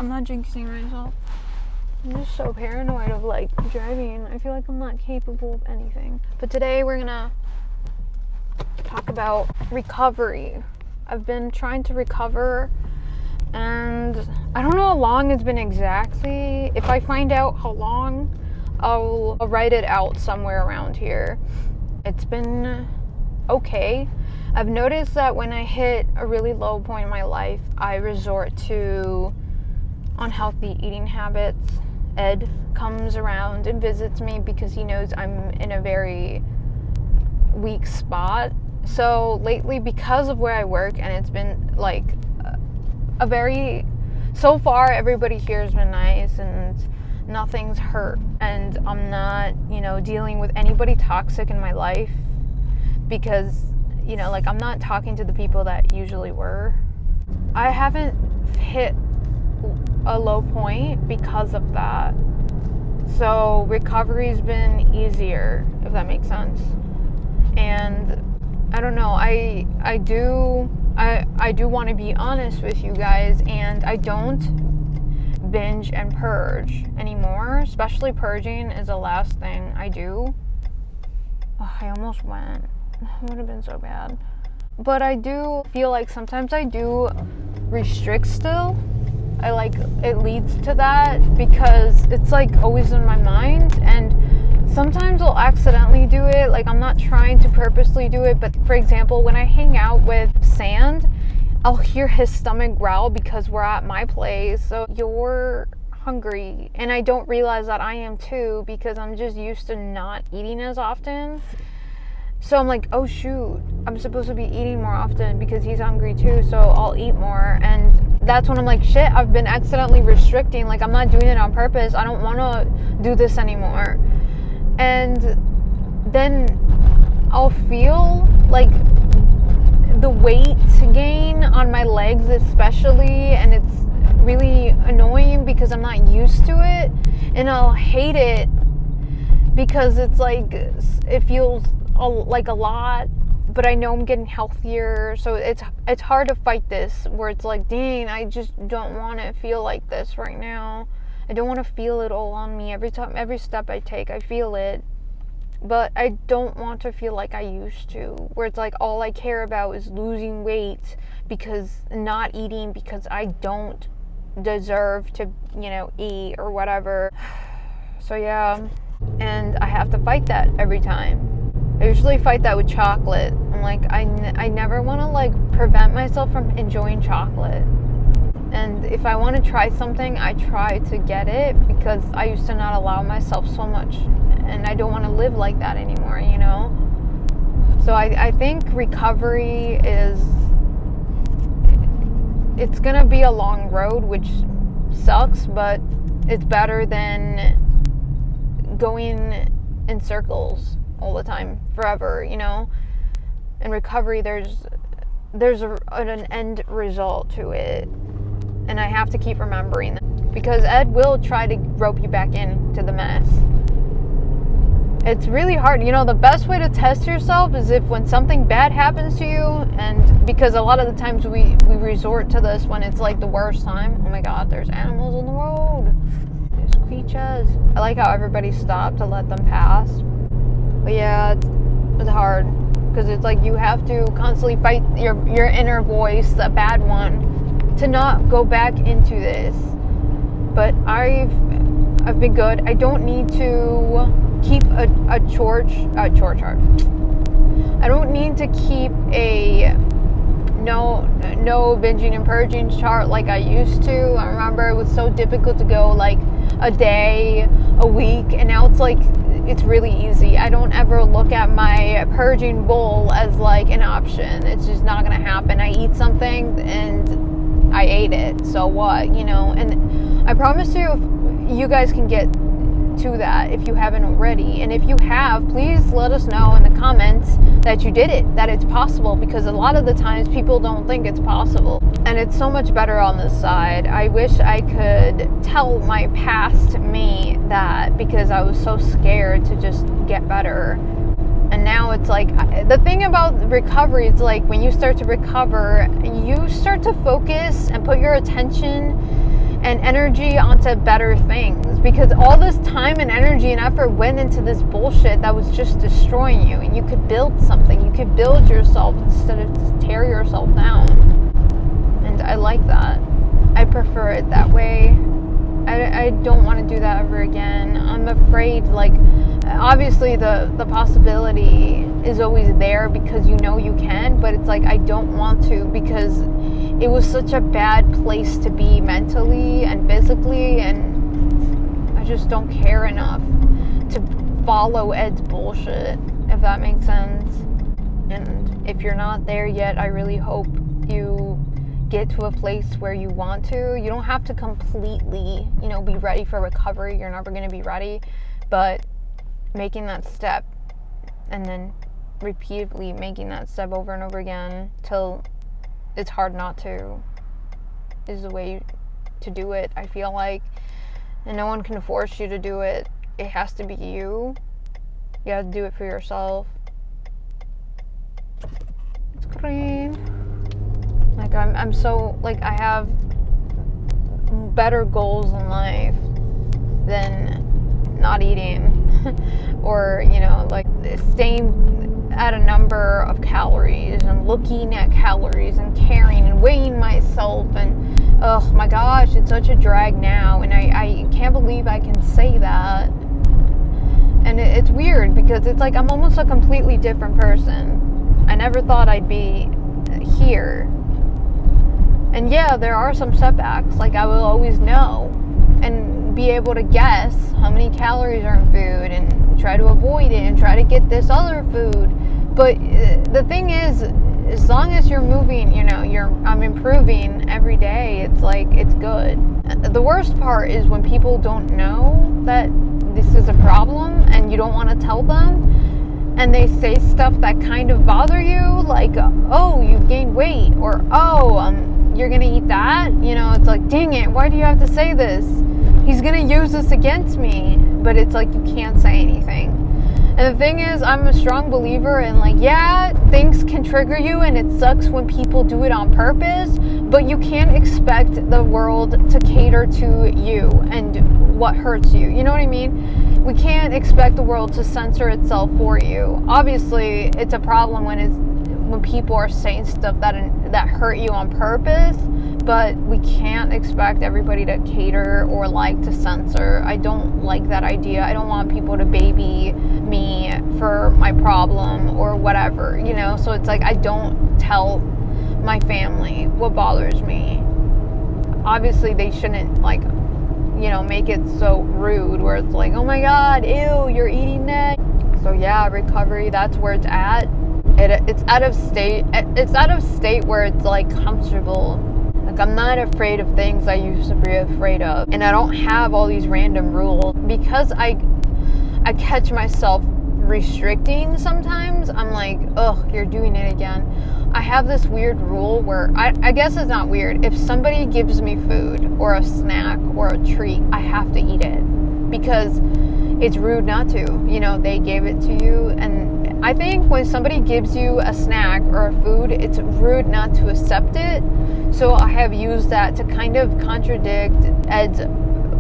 I'm not jinxing myself. I'm just so paranoid of like driving. I feel like I'm not capable of anything. But today we're gonna talk about recovery. I've been trying to recover, and I don't know how long it's been exactly. If I find out how long, I'll write it out somewhere around here. It's been okay. I've noticed that when I hit a really low point in my life, I resort to unhealthy eating habits. Ed comes around and visits me because he knows I'm in a very weak spot. So lately, because of where I work, and it's been like so far everybody here has been nice and nothing's hurt, and I'm not, dealing with anybody toxic in my life because, I'm not talking to the people that usually were. I haven't hit a low point because of that. So recovery's been easier, if that makes sense. And I don't know, I do want to be honest with you guys, and I don't binge and purge anymore. Especially purging is the last thing I do. I almost went. It would have been so bad. But I do feel like sometimes I do restrict still. It leads to that because it's like always in my mind, and sometimes I'll accidentally do it. Like, I'm not trying to purposely do it, but for example, when I hang out with Sand, I'll hear his stomach growl because we're at my place. So you're hungry, and I don't realize that I am too because I'm just used to not eating as often. So I'm like, oh shoot, I'm supposed to be eating more often because he's hungry too, so I'll eat more. And that's when I'm like, shit, I've been accidentally restricting. Like, I'm not doing it on purpose. I don't want to do this anymore. And then I'll feel like the weight gain on my legs especially, and it's really annoying because I'm not used to it, and I'll hate it because it's like, it feels like a lot, but I know I'm getting healthier, so it's hard to fight this, where it's like, dang, I just don't want to feel like this right now. I don't want to feel it all on me. Every step I take, I feel it, but I don't want to feel like I used to, where it's like all I care about is losing weight because not eating because I don't deserve to, eat or whatever. So yeah, and I have to fight that every time. I usually fight that with chocolate. I'm like, I never want to prevent myself from enjoying chocolate. And if I want to try something, I try to get it because I used to not allow myself so much, and I don't want to live like that anymore, So I think recovery it's gonna be a long road, which sucks, but it's better than going in circles all the time forever. In recovery, there's an end result to it, and I have to keep remembering that, because Ed will try to rope you back into the mess. It's really hard. The best way to test yourself is if when something bad happens to you, and because a lot of the times we resort to this when it's like the worst time. Oh my god, there's animals on the road. There's creatures. I like how everybody stopped to let them pass. But yeah, it's hard because it's like you have to constantly fight your inner voice, the bad one, to not go back into this. But I've been good. I don't need to keep a chore chart. I don't need to keep a no binging and purging chart like I used to. I remember it was so difficult to go like a day, a week, and now it's like it's really easy. I don't ever look at my purging bowl as like an option. It's just not gonna happen. I eat something and I ate it, so what, and I promise you guys can get to that if you haven't already. And if you have, please let us know in the comments that you did it, that it's possible, because a lot of the times people don't think it's possible, and it's so much better on this side. I wish I could tell my past me that, because I was so scared to just get better. And now it's like, the thing about recovery, it's like when you start to recover, you start to focus and put your attention and energy onto better things, because all this time and energy and effort went into this bullshit that was just destroying you. And you could build something, you could build yourself instead of just tear yourself down. And I like that. I prefer it that way. I don't want to do that ever again. I'm afraid, like, obviously the possibility is always there because you know you can, but it's like I don't want to, because it was such a bad place to be mentally and physically, and I just don't care enough to follow Ed's bullshit, if that makes sense. And if you're not there yet, I really hope you get to a place where you want to. You don't have to completely, be ready for recovery. You're never going to be ready, but making that step and then repeatedly making that step over and over again till it's hard not to is the way to do it, I feel like. And no one can force you to do it. It has to be you. You have to do it for yourself. It's clean. Like, I'm so, like, I have better goals in life than not eating or, like, staying at a number of calories and looking at calories and caring and weighing myself. And, oh my gosh, it's such a drag now. And I can't believe I can say that. And it's weird because it's like I'm almost a completely different person. I never thought I'd be here. And yeah, there are some setbacks. Like, I will always know and be able to guess how many calories are in food and try to avoid it and try to get this other food. But the thing is, as long as you're moving, I'm improving every day. It's like, it's good. The worst part is when people don't know that this is a problem and you don't want to tell them, and they say stuff that kind of bother you, like, oh, you've gained weight, or you're gonna eat that. It's like, dang it, why do you have to say this? He's gonna use this against me. But it's like, you can't say anything. And the thing is, I'm a strong believer in, like, yeah, things can trigger you and it sucks when people do it on purpose, but you can't expect the world to cater to you and what hurts you. You know what I mean? We can't expect the world to censor itself for you. Obviously, it's a problem when people are saying stuff that hurt you on purpose, but we can't expect everybody to cater or like to censor. I don't like that idea. I don't want people to baby me for my problem or whatever, so it's like I don't tell my family what bothers me. Obviously they shouldn't, like, make it so rude where it's like, oh my god, ew, you're eating that. So yeah, recovery, that's where it's at. It's out of state where it's like comfortable. Like, I'm not afraid of things I used to be afraid of, and I don't have all these random rules because I catch myself restricting sometimes. I'm like, ugh, you're doing it again. I have this weird rule where I guess it's not weird. If somebody gives me food or a snack or a treat, I have to eat it because it's rude not to. They gave it to you. And I think when somebody gives you a snack or a food, it's rude not to accept it. So I have used that to kind of contradict Ed's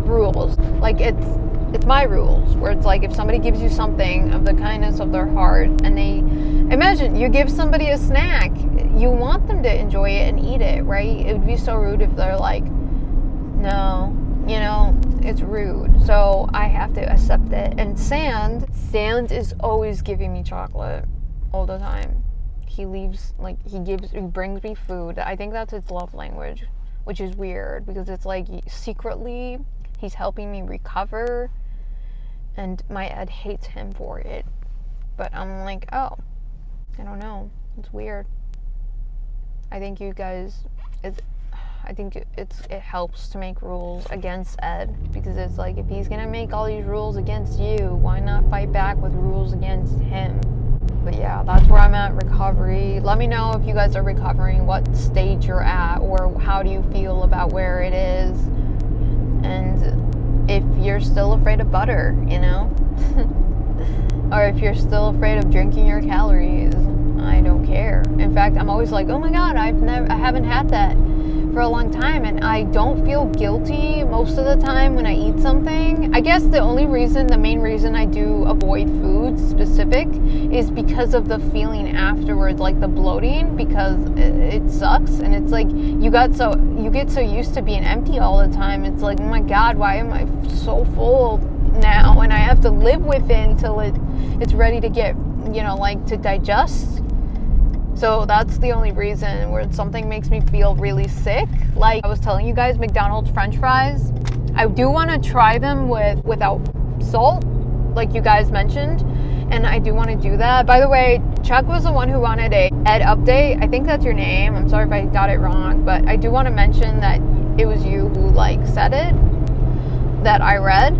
rules. Like, it's my rules, where it's like, if somebody gives you something of the kindness of their heart, and imagine you give somebody a snack, you want them to enjoy it and eat it, right? It would be so rude if they're like, no, it's rude. So I have to accept it. And Sand is always giving me chocolate all the time. He brings me food. I think that's his love language, which is weird because it's like secretly he's helping me recover, and my Ed hates him for it. But I'm like, oh, I don't know. It's weird. I think you guys, it helps to make rules against Ed, because it's like, if he's gonna make all these rules against you, why not fight back with rules against him? But yeah, that's where I'm at recovery. Let me know if you guys are recovering, what stage you're at, or how do you feel about where it is, and if you're still afraid of butter, or if you're still afraid of drinking your calories. I don't care. In fact, I'm always like, oh my god, I haven't had that for a long time, and I don't feel guilty most of the time when I eat something. I guess the main reason I do avoid food specific is because of the feeling afterwards, like the bloating, because it sucks, and it's like you get so used to being empty all the time. It's like, oh my god, why am I so full now, and I have to live with it until it's ready to get, like, to digest. So that's the only reason where something makes me feel really sick. Like I was telling you guys, McDonald's French fries, I do want to try them without salt, like you guys mentioned, and I do want to do that. By the way, Chuck was the one who wanted a Ed update. I think that's your name. I'm sorry if I got it wrong, but I do want to mention that it was you who said it, that I read.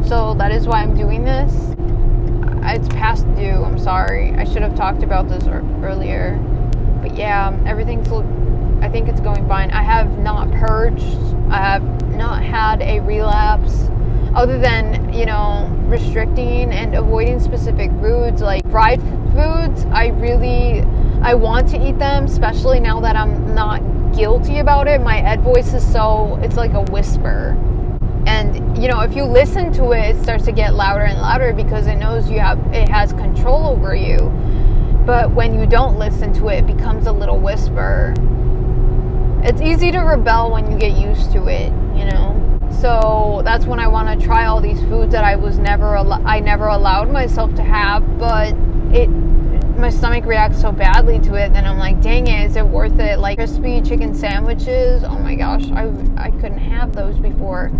So that is why I'm doing this. It's past due. I'm sorry. I should have talked about this earlier. But yeah, I think it's going fine. I have not purged. I have not had a relapse other than, restricting and avoiding specific foods, like fried foods. I want to eat them, especially now that I'm not guilty about it. My Ed voice is it's like a whisper. And, if you listen to it, it starts to get louder and louder because it knows it has control over you. But when you don't listen to it, it becomes a little whisper. It's easy to rebel when you get used to it, So that's when I want to try all these foods that I never allowed myself to have, but my stomach reacts so badly to it, then I'm like, dang it, is it worth it? Like crispy chicken sandwiches, oh my gosh, I couldn't have those before.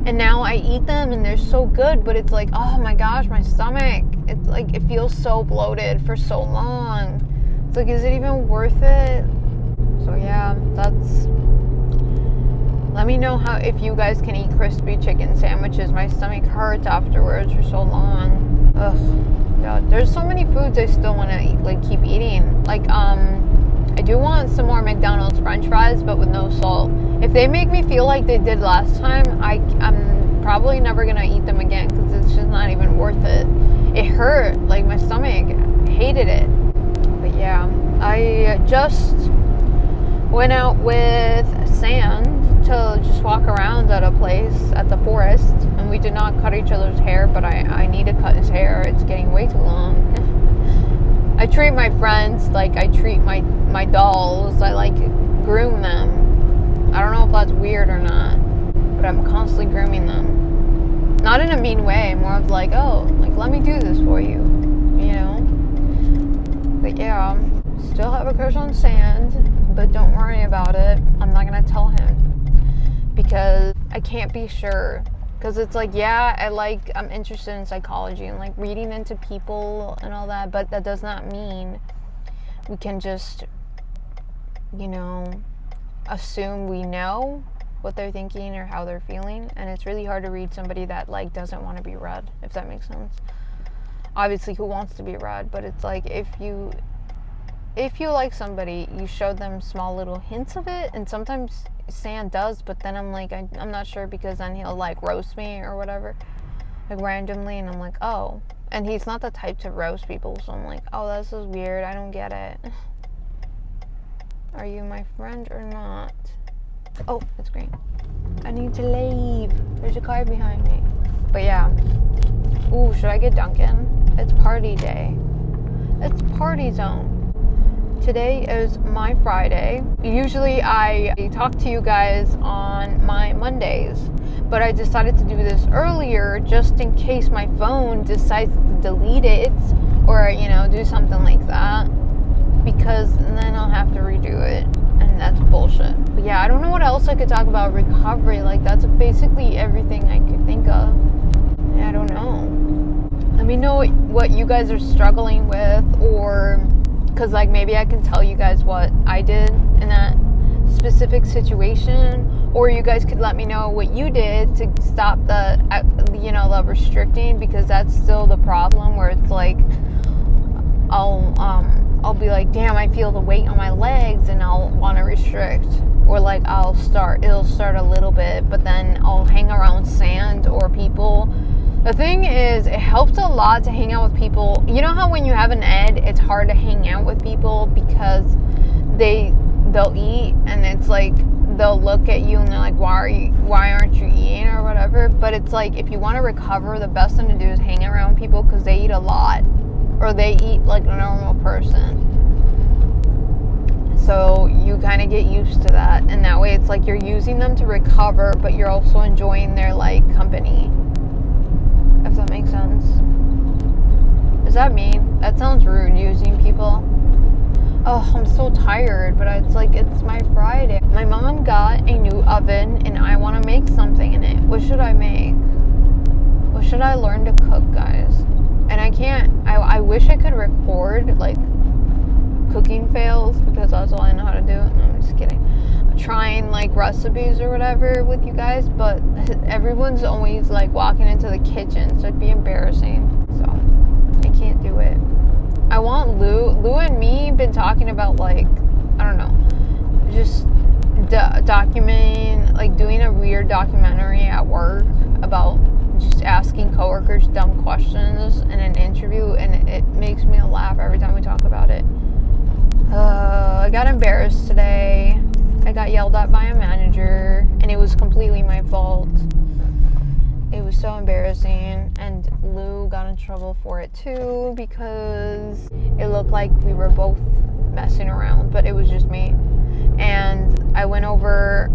And now I eat them and they're so good, but it's like, oh my gosh, my stomach, it's like, it feels so bloated for so long. It's like, is it even worth it? So yeah, let me know if you guys can eat crispy chicken sandwiches. My stomach hurts afterwards for so long. Ugh, God, there's so many foods I still want to eat, keep eating. I do want some more McDonald's French fries, but with no salt. If they make me feel like they did last time, I'm probably never going to eat them again because it's just not even worth it. It hurt. My stomach hated it. But yeah, I just went out with Sand to just walk around at a place at the forest, and we did not cut each other's hair, but I need to cut his hair. It's getting way too long. I treat my friends like I treat my dolls. I groom them. I don't know if that's weird or not, but I'm constantly grooming them. Not in a mean way, more of let me do this for you, But yeah, still have a crush on Sand, but don't worry about it. I'm not gonna tell him because I can't be sure. Because it's I'm interested in psychology and reading into people and all that, but that does not mean we can just, assume we know what they're thinking or how they're feeling. And it's really hard to read somebody that doesn't want to be read, if that makes sense. Obviously, who wants to be read? But it's if you like somebody, you show them small little hints of it, and sometimes Sand does, but then I'm not sure because then he'll roast me or whatever, randomly, and I'm like, oh. And he's not the type to roast people, so I'm like, oh, this is weird, I don't get it. Are you my friend or not? Oh, it's green. I need to leave. There's a car behind me. But yeah. Ooh, should I get Dunkin'? It's party day. It's party zone. Today is my Friday. Usually I talk to you guys on my Mondays, but I decided to do this earlier just in case my phone decides to delete it or, do something like that, because then I'll have to redo it, and that's bullshit. But yeah, I don't know what else I could talk about recovery. That's basically everything I could think of. Yeah, I don't know. Let me know what you guys are struggling with, or because maybe I can tell you guys what I did in that specific situation, or you guys could let me know what you did to stop the restricting, because that's still the problem, where it's I'll be like, damn, I feel the weight on my legs and I'll want to restrict, or it'll start a little bit, but then I'll hang around Sand or people. The thing is, it helps a lot to hang out with people. You know how when you have an Ed, it's hard to hang out with people because they'll eat, and it's they'll look at you and they're like, why aren't you eating or whatever. But it's like, if you want to recover, the best thing to do is hang around people, because they eat a lot, or they eat like a normal person. So you kind of get used to that, and that way it's like you're using them to recover, but you're also enjoying their like company, if that makes sense. Does that mean? That sounds rude, using people. Oh, I'm so tired, but it's like, it's my Friday. My mom got a new oven, and I want to make something in it. What should I make? What should I learn to cook, guys? And I can't, I wish I could record, like, cooking fails, because that's all I know how to do. No, I'm just kidding. Trying, like, recipes or whatever with you guys, but everyone's always, like, walking into the kitchen, so it'd be embarrassing. So, I can't do it. I want Lou and me been talking about, like, I don't know, just documenting, like, doing a weird documentary at work about just asking coworkers dumb questions in an interview, and it makes me laugh every time we talk about it. I got embarrassed today. I got yelled at by a manager, and it was completely my fault. It was so embarrassing, and Lou got in trouble for it too, because it looked like we were both messing around, but it was just me. And I went over,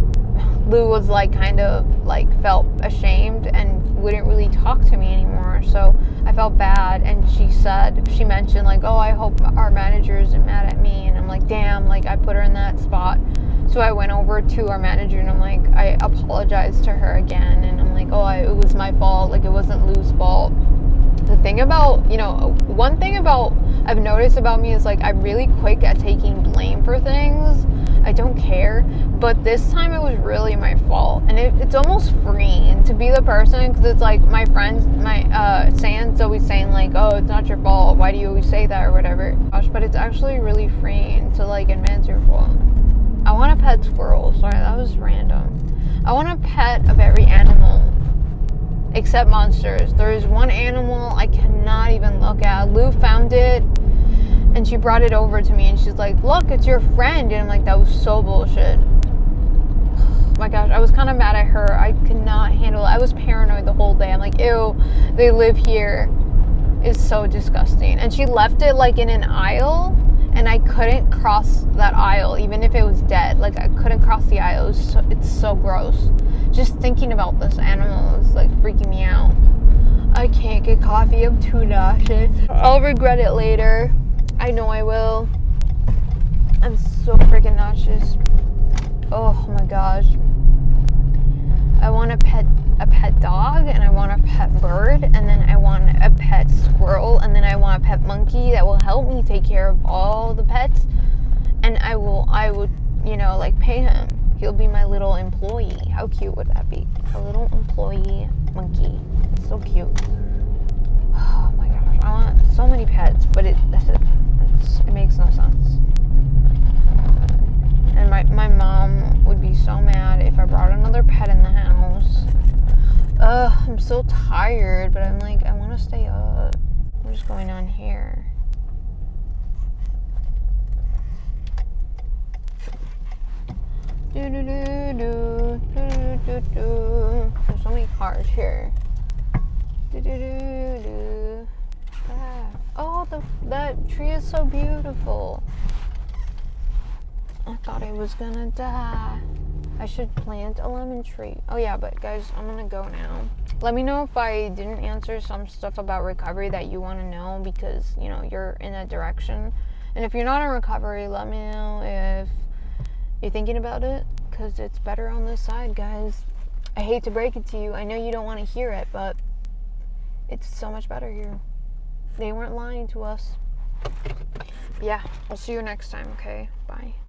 Lou was like, kind of like felt ashamed and wouldn't really talk to me anymore, so I felt bad. And she mentioned like, oh, I hope our manager isn't mad at me, and I'm like, damn, like, I put her in that spot. So I went over to our manager, and I'm like, I apologized to her again, and I'm like, oh, it was my fault, like, it wasn't Lou's fault. The thing about, one thing about I've noticed about me is, like, I'm really quick at taking blame for things. I don't care, but this time it was really my fault, and it's almost freeing to be the person, because it's like my friends, Sam's always saying like, oh, it's not your fault, why do you always say that or whatever. Gosh, but it's actually really freeing to like admit it's your fault. I want to pet squirrels. Sorry, that was random. I want to pet of every animal except monsters. There is one animal I cannot even look at. Lou found it, and she brought it over to me, and she's like, look, it's your friend. And I'm like, that was so bullshit. Oh my gosh, I was kind of mad at her. I could not handle it. I was paranoid the whole day. I'm like, ew, they live here. It's so disgusting. And she left it like in an aisle, and I couldn't cross that aisle, even if it was dead. Like, I couldn't cross the aisle. It's so gross. Just thinking about this animal is like freaking me out. I can't get coffee. I'm too nauseous. I'll regret it later. I know I will. I'm so freaking nauseous. Oh my gosh. I want a pet dog, and I want a pet bird, and then I want a pet squirrel, and then I want a pet monkey that will help me take care of all the pets, and I would, like, pay him. He'll be my little employee. How cute would that be? A little employee monkey. So cute. Oh my gosh, I want so many pets, but it makes no sense. And my mom would be so mad if I brought another pet in the house. I'm so tired, but I'm like, I want to stay up. What's going on here? There's so many cars here. Oh, that tree is so beautiful. I thought I was gonna die. I should plant a lemon tree. Oh yeah, but guys, I'm gonna go now. Let me know if I didn't answer some stuff about recovery that you want to know, because, you're in that direction. And if you're not in recovery, let me know if you're thinking about it, because it's better on this side, guys. I hate to break it to you. I know you don't want to hear it, but it's so much better here. They weren't lying to us. Yeah, I'll see you next time, okay? Bye.